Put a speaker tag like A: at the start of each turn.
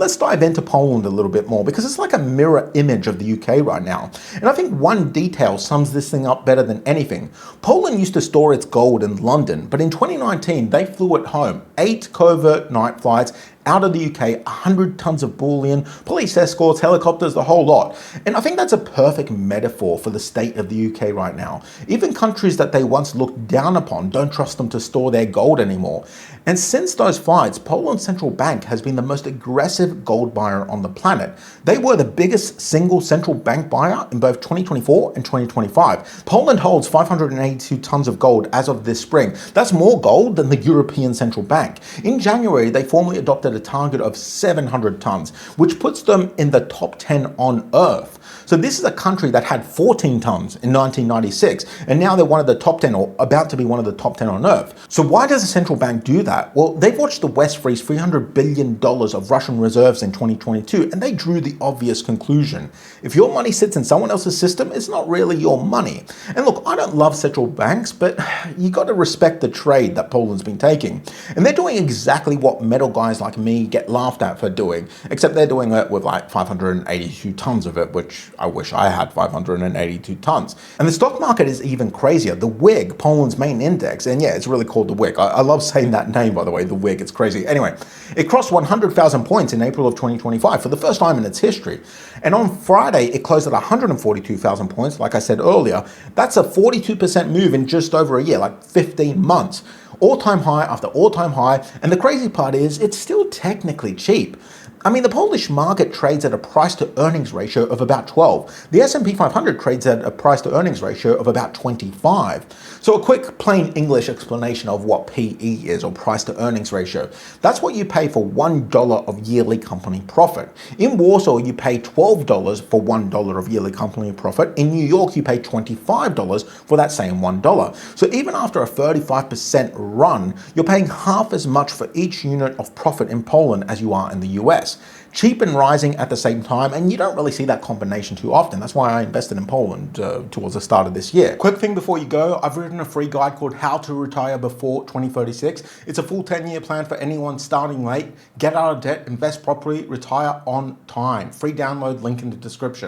A: Let's dive into Poland a little bit more because it's like a mirror image of the UK right now. And I think one detail sums this thing up better than anything. Poland used to store its gold in London, but in 2019 they flew it home. 8 covert night flights out of the UK, 100 tons of bullion, police escorts, helicopters, the whole lot. And I think that's a perfect metaphor for the state of the UK right now. Even countries that they once looked down upon don't trust them to store their gold anymore. And since those flights, Poland's central bank has been the most aggressive gold buyer on the planet. They were the biggest single central bank buyer in both 2024 and 2025. Poland holds 582 tons of gold as of this spring. That's more gold than the European Central Bank. In January, they formally adopted a target of 700 tons, which puts them in the top 10 on Earth. So this is a country that had 14 tons in 1996, and now they're one of the top 10, or about to be one of the top 10 on Earth. So why does a central bank do that? Well, they've watched the West freeze $300 billion of Russian reserves in 2022, and they drew the obvious conclusion. If your money sits in someone else's system, it's not really your money. And look, I don't love central banks, but you got to respect the trade that Poland's been taking. And they're doing exactly what metal guys like me get laughed at for doing, except they're doing it with like 582 tons of it, which I wish I had 582 tons. And the stock market is even crazier. The WIG, Poland's main index, and yeah, it's really called the WIG. I love saying that name, by the way, the WIG, it's crazy. Anyway, it crossed 100,000 points in April of 2025 for the first time in its history. And on Friday, it closed at 142,000 points, like I said earlier. That's a 42% move in just over a year, like 15 months. All-time high after all-time high, and the crazy part is it's still technically cheap. I mean, the Polish market trades at a price to earnings ratio of about 12. The S&P 500 trades at a price to earnings ratio of about 25. So a quick plain English explanation of what PE is, or price to earnings ratio. That's what you pay for $1 of yearly company profit. In Warsaw, you pay $12 for $1 of yearly company profit. In New York, you pay $25 for that same $1. So even after a 35% run, you're paying half as much for each unit of profit in Poland as you are in the US. Cheap and rising at the same time, and you don't really see that combination too often. That's why I invested in Poland towards the start of this year. Quick thing before you go, I've written a free guide called How to Retire Before 2036. It's a full 10-year plan for anyone starting late. Get out of debt, invest properly, retire on time. Free download, link in the description.